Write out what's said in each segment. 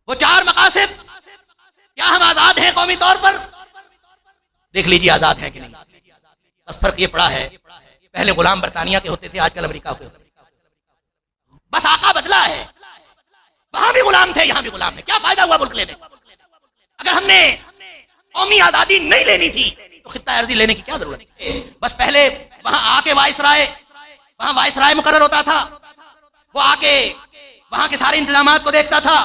وہ چار مقاصد، کیا ہم آزاد ہیں قومی طور پر؟ دیکھ لیجیے آزاد ہیں کہ نہیں. بس فرق یہ پڑا ہے، پہلے غلام برطانیہ کے ہوتے تھے، آج کل امریکہ کے ہوتے ہیں. بس آقا بدلا ہے، وہاں بھی غلام تھے یہاں بھی غلام ہے. کیا فائدہ ہوا ملک لینے کا؟ اگر ہم نے قومی آزادی نہیں لینی تھی تو خطہ ارضی لینے کی کیا ضرورت ہے؟ بس پہلے وہاں آ کے وہاں وائس رائے مقرر ہوتا تھا، وہ آ کے وہاں کے سارے انتظامات کو دیکھتا تھا.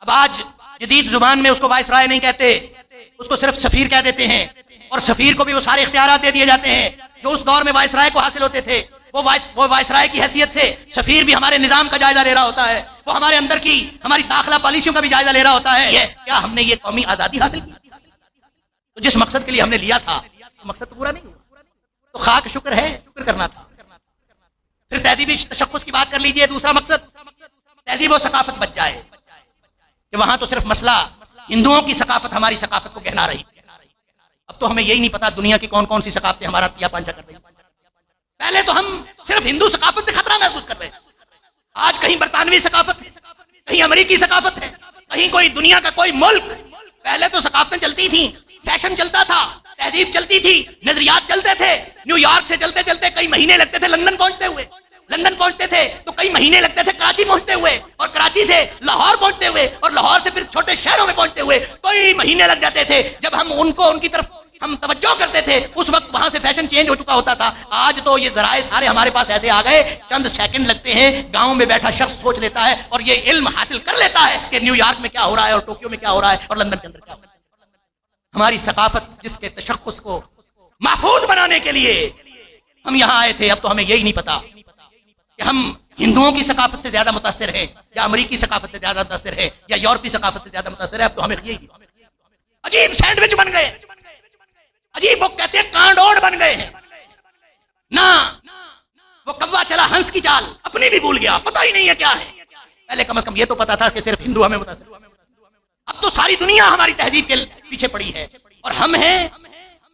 اب آج جدید زبان میں اس کو وائس رائے نہیں کہتے، اس کو صرف سفیر کہہ دیتے ہیں، اور سفیر کو بھی وہ سارے اختیارات دے دیے جاتے ہیں جو اس دور میں وائس رائے کو حاصل ہوتے تھے. وہ وائس رائے کی حیثیت تھے. سفیر بھی ہمارے نظام کا جائزہ لے رہا ہوتا ہے، وہ ہمارے اندر کی ہماری داخلہ پالیسیوں کا بھی جائزہ لے رہا ہوتا ہے. کیا ہم نے یہ قومی آزادی حاصل کی؟ تو جس مقصد کے لیے ہم نے لیا تھا وہ مقصد تو پورا نہیں ہوا. تو خاک شکر ہے، شکر کرنا تھا. پھر تہذیبی تشخص کی بات کر لیجئے. دوسرا مقصد تہذیب و ثقافت بچ جائے، کہ وہاں تو صرف مسئلہ ہندوؤں کی ثقافت ہماری ثقافت کو گہنا رہی. اب تو ہمیں یہی نہیں پتا دنیا کی کون کون سی ثقافتیں ہمارا تیا پانچا کر رہی ہیں. پہلے تو ہم صرف ہندو ثقافت سے خطرہ محسوس کر رہے ہیں، آج کہیں برطانوی ثقافت ہے، کہیں امریکی ثقافت ہے، کہیں کوئی دنیا کا کوئی ملک. پہلے تو ثقافتیں چلتی تھیں، فیشن چلتا تھا، تہذیب چلتی تھی، نظریات چلتے تھے. نیو یارک سے چلتے چلتے کئی مہینے لگتے تھے لندن پہنچتے ہوئے، لندن پہنچتے تھے تو کئی مہینے لگتے تھے کراچی پہنچتے ہوئے، اور کراچی سے لاہور پہنچتے ہوئے، اور لاہور سے پھر چھوٹے شہروں میں پہنچتے ہوئے کئی مہینے لگ جاتے تھے. جب ہم ان کی طرف ہم توجہ کرتے تھے اس وقت وہاں سے فیشن چینج ہو چکا ہوتا تھا. آج تو یہ ذرائع سارے ہمارے پاس ایسے آ گئے، چند سیکنڈ لگتے ہیں، گاؤں میں بیٹھا شخص سوچ لیتا ہے اور یہ علم حاصل کر لیتا ہے کہ نیو یارک میں کیا ہو رہا ہے اور ٹوکیو میں کیا ہو رہا ہے اور لندن کے اندر کیا ہو رہا ہے. ہماری ثقافت جس کے تشخص کو محفوظ بنانے کے لیے ہم یہاں آئے تھے، اب تو ہمیں یہی نہیں پتا کہ ہم ہندوؤں کی ثقافت سے زیادہ متاثر ہیں یا امریکی ثقافت سے زیادہ متاثر ہے یا یورپی ثقافت سے زیادہ متاثر ہے. اب تو ہمیں یہی عجیب سینڈوچ بن گئے، عجیب وہ کہتے ہیں کانڈوڑ بن گئے ہیں. نہ وہ کوا چلا ہنس کی چال، اپنی بھی بھول گیا، پتہ ہی نہیں ہے کیا ہے. پہلے کم از کم یہ تو پتا تھا کہ صرف ہندو ہمیں متاثر. اب تو ساری دنیا ہماری تہذیب کے پیچھے پڑی ہے، اور ہم ہیں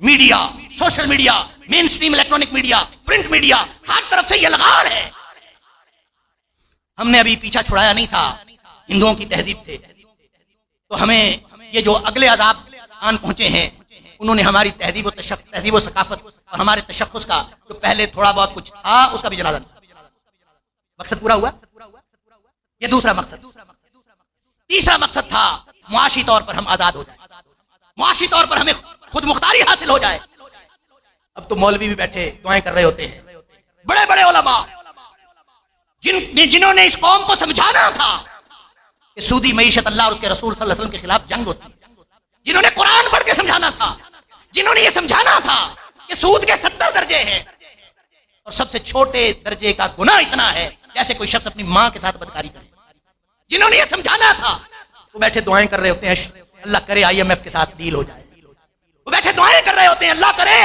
media, social media, mainstream electronic media, print media, ہر طرف سے یہ لغار ہے. ہم نے ابھی پیچھا چھڑایا نہیں تھا ہندوؤں کی تہذیب سے، تو ہمیں یہ جو اگلے عذاب آن پہنچے ہیں انہوں نے ہماری تہذیب و ثقافت اور ہمارے تشخص کا جو پہلے تھوڑا بہت کچھ تھا اس کا بھی جنازہ نہیں. مقصد پورا ہوا؟ یہ دوسرا مقصد. تیسرا مقصد تھا معاشی طور پر ہم آزاد ہو جائیں، معاشی طور پر ہمیں خود مختاری حاصل ہو جائے. اب تو مولوی بھی بیٹھے دعائیں کر رہے ہوتے ہیں، بڑے بڑے علماء جنہوں نے اس قوم کو سمجھانا تھا کہ سودی معیشت اللہ اور اس کے رسول صلی اللہ علیہ وسلم کے خلاف جنگ ہوتی ہے، جنہوں نے قرآن پڑھ کے سمجھانا تھا، جنہوں نے یہ سمجھانا تھا کہ سود کے 70 درجے ہیں اور سب سے چھوٹے درجے کا گناہ اتنا ہے جیسے کوئی شخص اپنی ماں کے ساتھ بدکاری کرے، جنہوں نے یہ سمجھانا تھا وہ بیٹھے دعائیں کر رہے ہوتے ہیں اللہ کرے IMF کے ساتھ ڈیل ہو جائے. وہ بیٹھے دعائیں کر رہے ہوتے ہیں اللہ کرے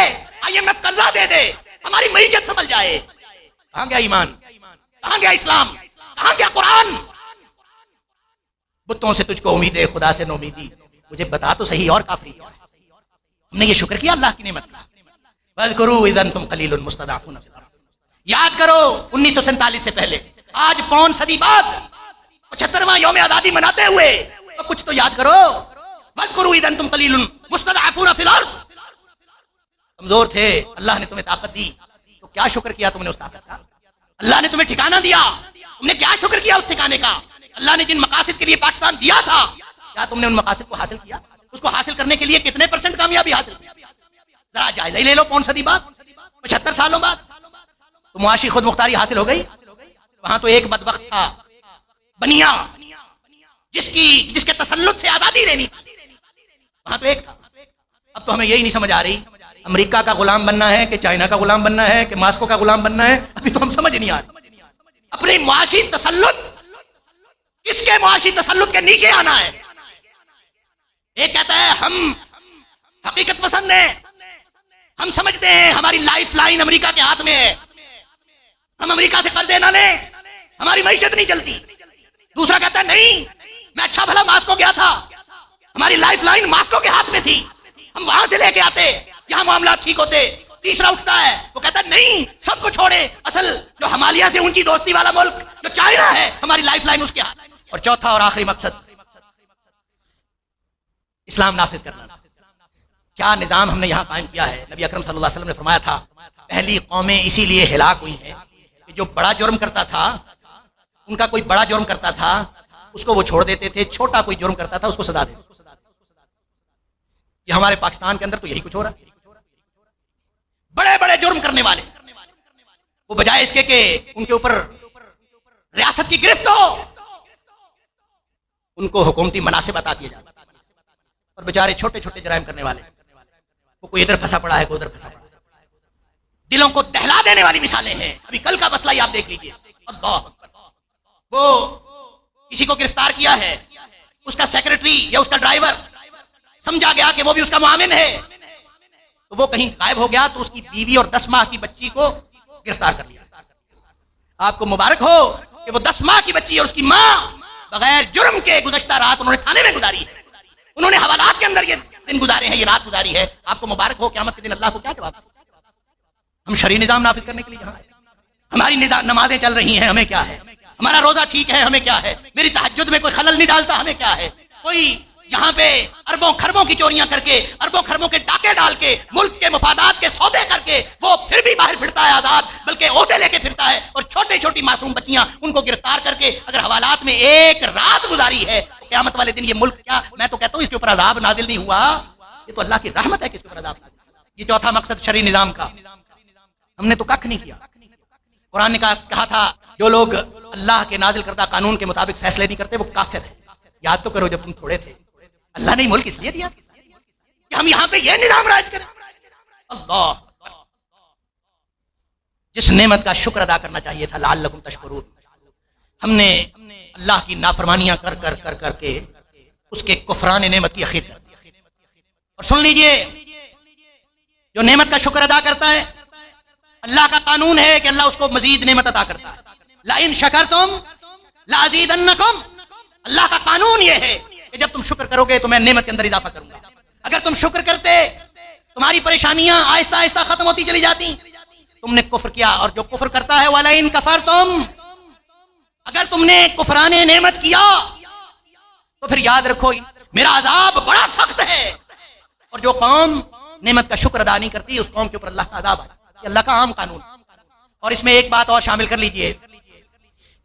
IMF قرضہ دے دے، ہماری معیشت سنبھل جائے. کہاں گیا ایمان؟ کہاں گیا اسلام؟ کہاں گیا قرآن؟ بتوں سے تجھ کو امید ہے، خدا سے نومیدی، مجھے بتا تو صحیح اور کافری. ہم نے یہ شکر کیا اللہ کی نعمت کا. وَاذْكُرُوا إِذْ أَنْتُمْ قَلِيلٌ مُسْتَضْعَفُونَ فِي الْأَرْضِ. یاد کرو 1947 سے پہلے، آج پون صدی بعد 75واں یوم آزادی مناتے ہوئے تو کچھ تو یاد کرو. وَاذْكُرُوا إِذْ أَنْتُمْ قَلِيلٌ مُسْتَضْعَفُونَ فِي الْأَرْضِ. کمزور تھے، اللہ نے تمہیں طاقت دی، تو کیا شکر کیا تم نے اس طاقت کا؟ اللہ نے تمہیں ٹھکانہ دیا، تم نے کیا شکر کیا اس ٹھکانے کا؟ اللہ نے جن مقاصد کے لیے پاکستان دیا تھا کیا تم نے ان مقاصد کو حاصل کیا؟ اس کو حاصل کرنے کے لیے کتنے % کامیابی حاصل کی؟ ذرا جائزہ ہی لے لو. پون صدی بعد، 75 سالوں بعد تو معاشی خود مختاری حاصل ہو گئی. وہاں تو ایک بدبخت تھا بنیا جس کے تسلط سے آزادی لینی تھی، وہاں تو ایک تھا. اب تو ہمیں یہی نہیں سمجھ آ رہی امریکہ کا غلام بننا ہے کہ چائنا کا غلام بننا ہے کہ ماسکو کا غلام بننا ہے. ابھی تو ہم سمجھ نہیں آ رہے. اپنے معاشی تسلط، کس کے معاشی تسلط کے نیچے آنا ہے؟ ایک کہتا ہے ہم حقیقت پسند ہیں، ہم سمجھتے ہیں ہماری لائف لائن امریکہ کے ہاتھ میں ہے، ہم امریکہ سے قرضے نہ لیں ہماری معیشت نہیں چلتی. دوسرا کہتا ہے نہیں، میں اچھا بھلا ماسکو گیا تھا، ہماری لائف لائن ماسکو کے ہاتھ میں تھی، ہم وہاں سے لے کے آتے، یہاں معاملات ٹھیک ہوتے. تیسرا اٹھتا ہے وہ کہتا ہے نہیں، سب کو چھوڑے، اصل جو ہمالیہ سے اونچی دوستی والا ملک جو چائنا ہے ہماری لائف لائن اس کے ہاتھ. اور چوتھا اور آخری مقصد اسلام نافذ کرنا. کیا نظام ہم نے یہاں قائم کیا ہے. نبی اکرم صلی اللہ علیہ وسلم نے فرمایا تھا پہلی قومیں اسی لیے ہلاک ہوئی ہیں کہ جو بڑا جرم کرتا تھا، ان کا کوئی بڑا جرم کرتا تھا اس کو وہ چھوڑ دیتے تھے، چھوٹا کوئی جرم کرتا تھا اس کو سزا دیتے. یہ ہمارے پاکستان کے اندر تو یہی کچھ ہو رہا ہے. بڑے بڑے جرم کرنے والے وہ بجائے اس کے کہ ان کے اوپر ریاست کی گرفت ہو، ان کو حکومتی مناصب عطا کیے جاتے، اور بیچارے چھوٹے چھوٹے جرائم کرنے والے وہ کوئی ادھر پھنسا پڑا ہے، کوئی ادھر پھنسا پڑا ہے. دلوں کو دہلا دینے والی مثالیں ہیں. ابھی کل کا مسئلہ ہی آپ دیکھ لیجئے. اللہ اکبر. وہ کسی کو گرفتار کیا ہے، اس کا سیکرٹری یا اس کا ڈرائیور سمجھا گیا کہ وہ بھی اس کا معاون ہے، تو وہ کہیں غائب ہو گیا تو اس کی بیوی اور 10 ماہ کی بچی کو گرفتار کر لیا. آپ کو مبارک ہو کہ وہ 10 ماہ کی بچی اور اس کی ماں بغیر جرم کے گزشتہ رات انہوں نے تھانے میں گزاری ہے، انہوں نے حوالات کے اندر یہ دن گزارے ہیں، یہ رات گزاری ہے. آپ کو مبارک ہو. قیامت کے دن اللہ کو کیا جواب؟ ہم شرعی نظام نافذ کرنے کے لیے یہاں ہیں. ہماری نمازیں چل رہی ہیں، ہمیں کیا ہے؟ ہمارا روزہ ٹھیک ہے، ہمیں کیا ہے؟ میری تہجد میں کوئی خلل نہیں ڈالتا، ہمیں کیا ہے؟ کوئی یہاں پہ اربوں خربوں کی چوریاں کر کے، اربوں خربوں کے ڈاکے ڈال کے، ملک کے مفادات کے سودے کر کے وہ پھر بھی باہر پھرتا ہے آزاد، بلکہ عہدے لے کے پھرتا ہے. اور چھوٹے چھوٹی معصوم بچیاں ان کو گرفتار کر کے اگر حوالات میں ایک رات گزاری ہے تو قیامت والے دن یہ ملک کیا؟ میں تو کہتا ہوں اس کے اوپر عذاب نازل نہیں ہوا، یہ تو اللہ کی رحمت ہے کہ اس کے اوپر عذاب نازل. یہ چوتھا مقصد شرعی نظام کا. ہم نے تو ککھ نہیں کیا. قرآن نے کہا تھا جو لوگ اللہ کے نازل کردہ قانون کے مطابق فیصلے نہیں کرتے وہ کافر ہیں. یاد تو کرو جب تم تھوڑے تھے اللہ نے ملک اس لیے دیا کہ ہم یہاں پہ یہ نظام راج کریں. اللہ جس نعمت کا شکر ادا کرنا چاہیے تھا لعلکم تشکرون، ہم نے اللہ کی نافرمانیاں کر کر کر کر کے اس کے کفران نعمت کی اخیر کر دی. اور سن لیجئے جو نعمت کا شکر ادا کرتا ہے اللہ کا قانون ہے کہ اللہ اس کو مزید نعمت عطا کرتا ہے. لئن شکرتم لازیدنکم، اللہ کا قانون یہ ہے کہ جب تم شکر کرو گے تو میں نعمت کے اندر اضافہ کروں گا. اگر تم شکر کرتے تمہاری پریشانیاں آہستہ آہستہ ختم ہوتی چلی جاتی. تم نے کفر کیا، اور جو کفر کرتا ہے وَلَئِن كَفَرْتُمْ، اگر تم نے کفران نعمت کیا تو پھر یاد رکھو میرا عذاب بڑا سخت ہے. اور جو قوم نعمت کا شکر ادا نہیں کرتی اس قوم کے اوپر اللہ کا عذاب ہے. یہ اللہ کا عام قانون. اور اس میں ایک بات اور شامل کر لیجئے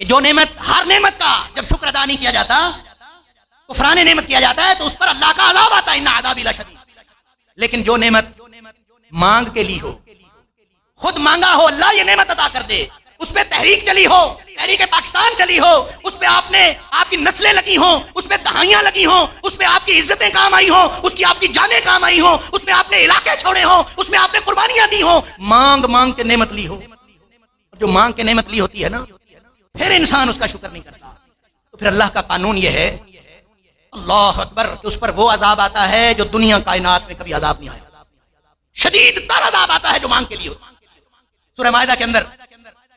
کہ جو نعمت، ہر نعمت کا جب شکر ادا نہیں کیا جاتا، کفران نعمت کیا جاتا ہے تو اس پر اللہ کا عذاب آتا ہے، ان عذابی لشدید. لیکن جو نعمت مانگ کے لی ہو، خود مانگا ہو اللہ یہ نعمت عطا کر دے، اس پہ تحریک چلی ہو، تحریک پاکستان چلی ہو، اس پہ آپ کی نسلیں لگی ہوں، اس پہ دہائیاں لگی ہوں، اس پہ آپ کی عزتیں کام آئی ہوں، اس کی آپ کی جانیں کام آئی ہوں، اس میں آپ نے علاقے چھوڑے ہوں، اس میں آپ نے قربانیاں دی ہوں، مانگ مانگ کے نعمت لی ہو. جو مانگ کے نعمت لی ہوتی ہے نا پھر انسان اس کا شکر نہیں کرتا. تو پھر اللہ کا قانون یہ ہے اللہ اکبر کہ اس پر وہ عذاب آتا ہے جو دنیا کائنات میں کبھی عذاب نہیں آیا. شدید تر عذاب آتا ہے جو مانگ کے لیے ہوتا ہے. سورہ مائدہ کے اندر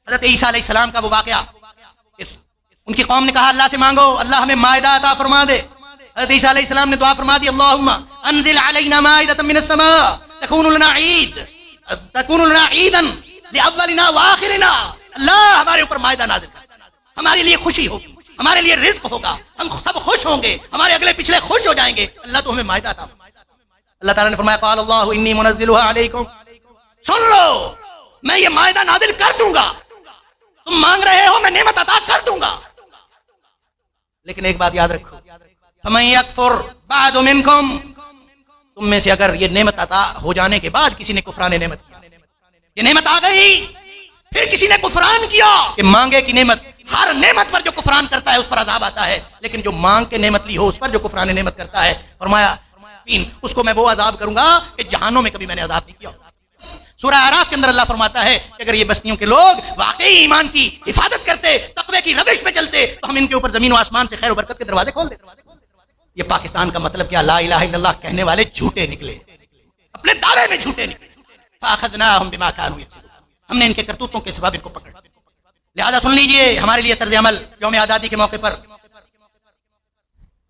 حضرت عیسیٰ علیہ السلام کا وہ واقعہ، ان کی قوم نے کہا اللہ سے مانگو اللہ ہمیں مائدہ عطا فرما دے. حضرت عیسیٰ علیہ السلام نے دعا فرما دی اللہم انزل علینا مائدۃ من السماء تکون لنا عیدا لاولنا وآخرنا. اللہ ہمارے اوپر مائدہ نازل کر، ہمارے لیے خوشی ہوگی، ہمارے لیے رزق ہوگا، ہم سب خوش ہوں گے، ہمارے اگلے پچھلے خوش ہو جائیں گے. اللہ تو ہمیں مائدہ عطا. اللہ تعالیٰ نے فرمایا قال اللہ انی منزلها علیکم، سن لو میں یہ مائدہ نازل کر دوں گا، تم مانگ رہے ہو میں نعمت عطا کر دوں گا. لیکن ایک بات یاد رکھو فمن یکفر بعد منکم، تم میں سے اگر یہ نعمت عطا ہو جانے کے بعد کسی نے کفران نعمت کیا، یہ نعمت آ گئی پھر کسی نے کفران کیا کہ مانگے کی نعمت، ہر نعمت پر جو کفران کرتا ہے اس پر عذاب آتا ہے، لیکن جو مانگ کے نعمت لی ہو اس پر جو کفران نعمت کرتا ہے فرمایا اس کو میں وہ عذاب کروں گا کہ جہانوں میں کبھی میں نے عذاب نہیں کیا. سورہ اعراف کے اندر اللہ فرماتا ہے کہ اگر یہ بستیوں کے لوگ واقعی ایمان کی حفاظت کرتے، تقوی کی روش پہ چلتے تو ہم ان کے اوپر زمین و آسمان سے خیر و برکت کے دروازے کھول دیتے. یہ پاکستان کا مطلب کیا؟ لا الہ الا اللہ کہنے والے جھوٹے نکلے، اپنے دعوے میں جھوٹے نکلے. فاخذناہم بما کانوا یکسبون، ہم نے ان کے کرتوتوں کے سبب ان کو پکڑا. لہذا سن لیجئے ہمارے لیے طرز عمل یوم آزادی کے موقع پر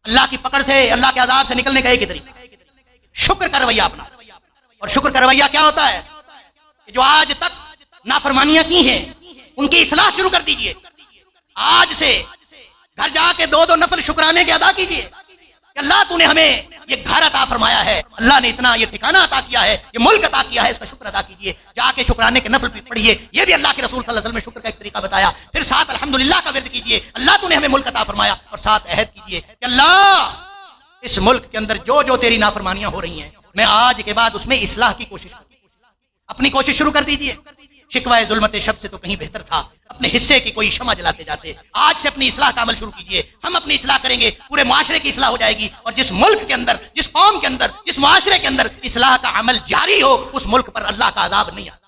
اللہ کی پکڑ سے، اللہ کے عذاب سے نکلنے کا ایک ہی طریقہ شکر کا رویہ اپنا. اور شکر کا رویہ کیا ہوتا ہے کہ جو آج تک نافرمانیاں کی ہیں ان کی اصلاح شروع کر دیجئے. آج سے گھر جا کے 2 نفل شکرانے کے ادا کیجئے کہ اللہ تو نے ہمیں یہ گھر عطا فرمایا ہے اللہ نے، اتنا یہ ٹھکانہ عطا کیا ہے، یہ ملک عطا کیا ہے، اس کا شکر ادا کیجئے، جا کے شکرانے کے نفل پڑھیے، یہ بھی اللہ کے رسول صلی اللہ علیہ وسلم نے شکر کا ایک طریقہ بتایا، پھر ساتھ الحمدللہ کا ورد کیجئے، اللہ تو نے ہمیں ملک عطا فرمایا، اور ساتھ عہد کیجئے کہ اللہ اس ملک کے اندر جو جو تیری نافرمانیاں ہو رہی ہیں میں آج کے بعد اس میں اصلاح کی کوشش کروں، اپنی کوشش شروع کر دیجئے، شکوائے ظلمت شب سے تو کہیں بہتر تھا اپنے حصے کی کوئی شمع جلاتے جاتے، آج سے اپنی اصلاح کا عمل شروع کیجئے، ہم اپنی اصلاح کریں گے پورے معاشرے کی اصلاح ہو جائے گی، اور جس ملک کے اندر، جس قوم کے اندر، جس معاشرے کے اندر اصلاح کا عمل جاری ہو اس ملک پر اللہ کا عذاب نہیں آتا۔